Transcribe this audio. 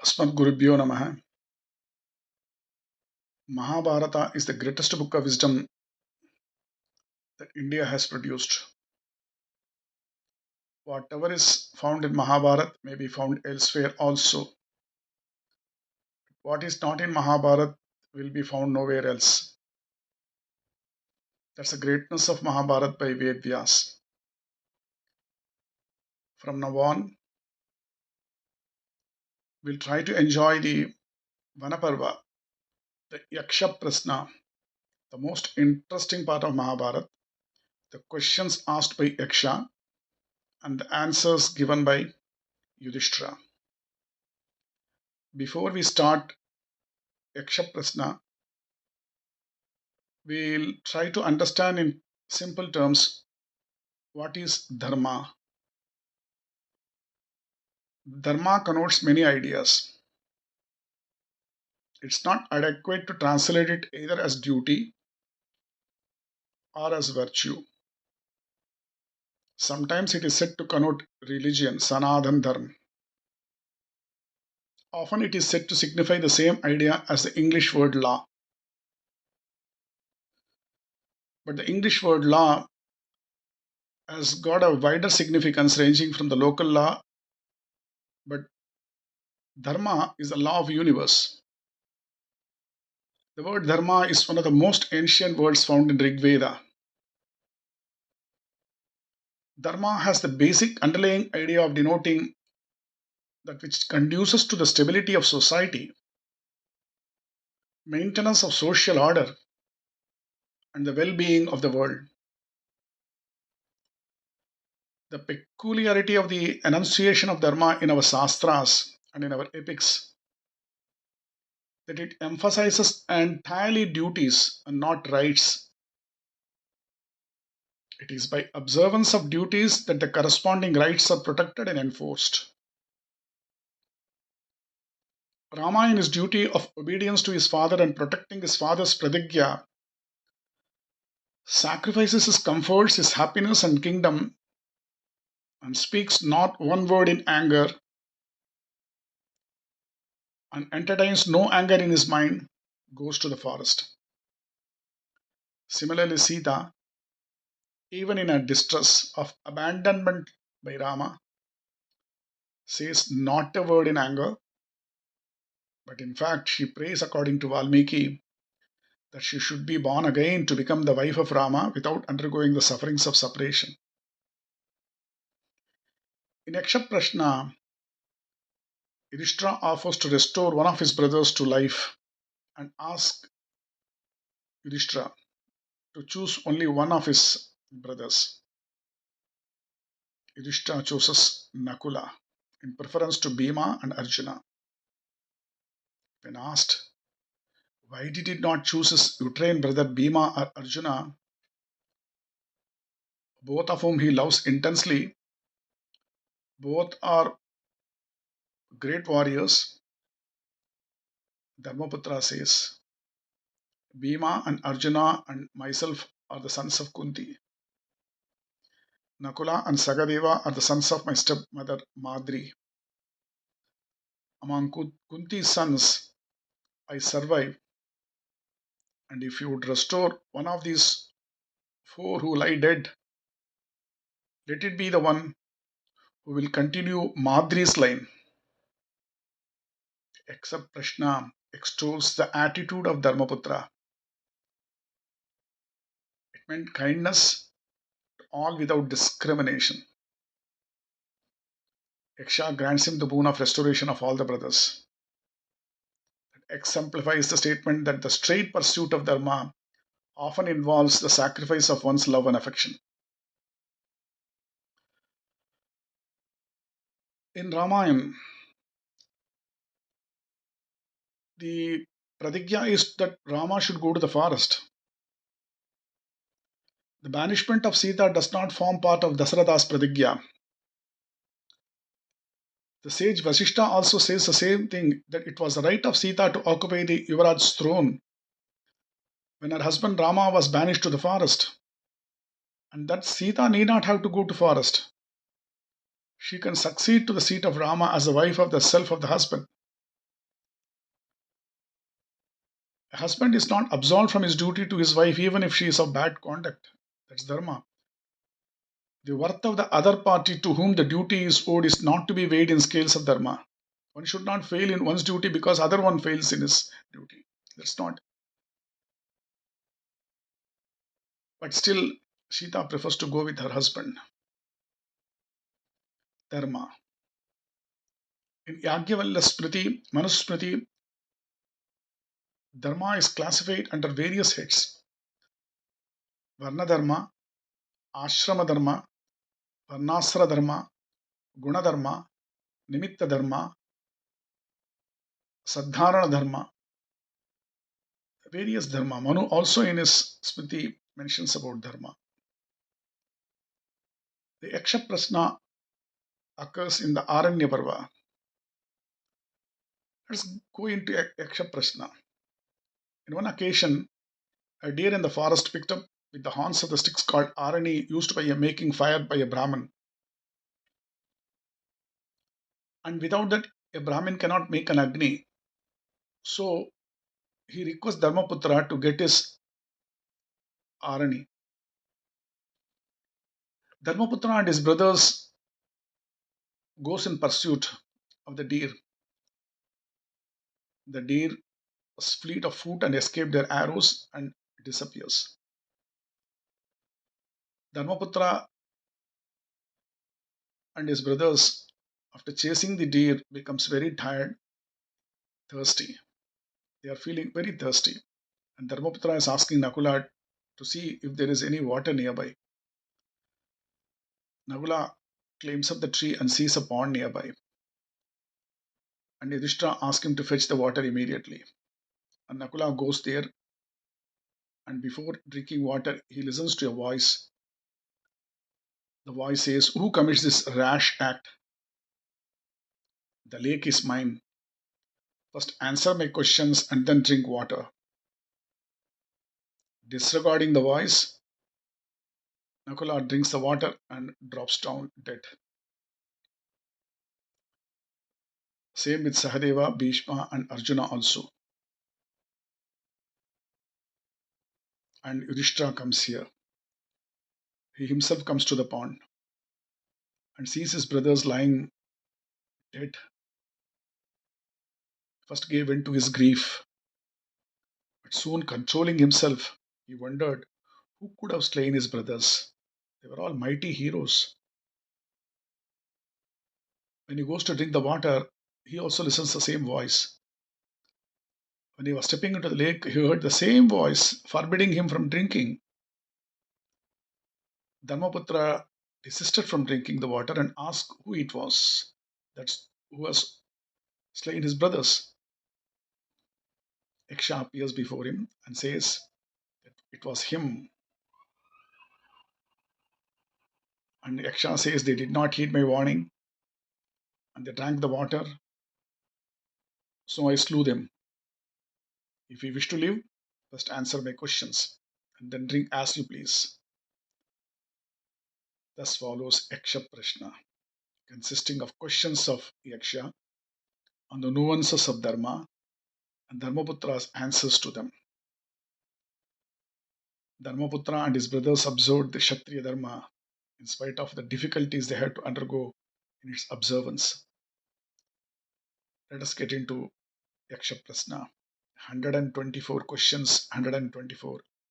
Asmadgurubhyo Namaha. Mahabharata is the greatest book of wisdom that India has produced. Whatever is found in Mahabharata may be found elsewhere also. What is not in Mahabharata will be found nowhere else. That's the greatness of Mahabharata by Vyas. From now on, we'll try to enjoy the Vana parava, the Yaksha Prashna, the most interesting part of Mahabharata, the questions asked by Yaksha and the answers given by Yudhishthira. Before we start Yaksha Prashna, we'll try to understand in simple terms what is dharma. Dharma connotes many ideas. It's not adequate to translate it either as duty or as virtue. Sometimes it is said to connote religion, sanadhan dharma. Often it is said to signify the same idea as the English word law. But the English word law has got a wider significance ranging from the local law, but dharma is the law of universe. The word dharma is one of the most ancient words found in Rig Veda. Dharma has the basic underlying idea of denoting that which conduces to the stability of society, maintenance of social order, and the well-being of the world. The peculiarity of the enunciation of dharma in our sastras and in our epics that it emphasizes entirely duties and not rights. It is by observance of duties that the corresponding rights are protected and enforced. Rama, in his duty of obedience to his father and protecting his father's pratigya, sacrifices his comforts, his happiness and kingdom, and speaks not one word in anger, and entertains no anger in his mind, goes to the forest. Similarly, Sita, even in her distress of abandonment by Rama, says not a word in anger, but in fact, she prays according to Valmiki that she should be born again to become the wife of Rama without undergoing the sufferings of separation. In Yaksha Prashna, Yudhishthira offers to restore one of his brothers to life and asks Yudhishthira to choose only one of his brothers. Yudhishthira chooses Nakula in preference to Bhima and Arjuna. When asked why did he not choose his uterine brother Bhima or Arjuna, both of whom he loves intensely, both are great warriors, Dharmaputra says, Bhima and Arjuna and myself are the sons of Kunti. Nakula and Sagadeva are the sons of my stepmother Madri. Among Kunti's sons, I survive, and if you would restore one of these four who lie dead, let it be the one who will continue Madri's line. Except Prashna extols the attitude of Dharmaputra. It meant kindness to all without discrimination. Yaksha grants him the boon of restoration of all the brothers. It exemplifies the statement that the straight pursuit of Dharma often involves the sacrifice of one's love and affection. In Ramayana, the pratigya is that Rama should go to the forest. The banishment of Sita does not form part of Dasaratha's pratigya. The sage Vasishta also says the same thing, that it was the right of Sita to occupy the Yuvraj's throne when her husband Rama was banished to the forest, and that Sita need not have to go to forest. She can succeed to the seat of Rama as the wife of the self of the husband. A husband is not absolved from his duty to his wife even if she is of bad conduct. That's dharma. The worth of the other party to whom the duty is owed is not to be weighed in scales of dharma. One should not fail in one's duty because other one fails in his duty. That's not. But still, Sita prefers to go with her husband. Dharma. In Yagyavalya Smriti, Manusmriti, dharma is classified under various heads: Varna dharma, Ashrama dharma, Varnasra dharma, Guna dharma, Nimitta dharma, Sadharana dharma, various dharma. Manu also in his Smriti mentions about dharma. The Yaksha Prashna occurs in the Aranya Parva. Let's go into Yaksha Prashna. In one occasion, a deer in the forest picked up with the horns of the sticks called arani used by a making fire by a Brahmin. And without that, a Brahmin cannot make an Agni. So he requests Dharmaputra to get his arani. Dharmaputra and his brothers goes in pursuit of the deer. The deer was fleet of foot and escaped their arrows and disappears. Dharmaputra and his brothers, after chasing the deer, becomes very tired, thirsty. They are feeling very thirsty. And Dharmaputra is asking Nakula to see if there is any water nearby. Nakula climbs up the tree and sees a pond nearby. And Yudhishthira asks him to fetch the water immediately. And Nakula goes there, and before drinking water, he listens to a voice. The voice says, "Who commits this rash act? The lake is mine. First answer my questions and then drink water." Disregarding the voice, Nakula drinks the water and drops down dead. Same with Sahadeva, Bhishma, and Arjuna also. And Yudhishthira comes here. He himself comes to the pond and sees his brothers lying dead. First gave in to his grief, but soon controlling himself, he wondered who could have slain his brothers. They were all mighty heroes. When he goes to drink the water, he also listens to the same voice. When he was stepping into the lake, he heard the same voice forbidding him from drinking. Dharmaputra desisted from drinking the water and asked who it was that's who has slain his brothers. Yaksha appears before him and says that it was him. And Yaksha says they did not heed my warning and they drank the water, so I slew them. If you wish to live, first answer my questions and then drink as you please. Thus follows Yaksha Prashna, consisting of questions of Yaksha on the nuances of Dharma and Dharmaputra's answers to them. Dharmaputra and his brothers observed the Kshatriya Dharma in spite of the difficulties they had to undergo in its observance. Let us get into Yaksha Prasna. 124 questions, 124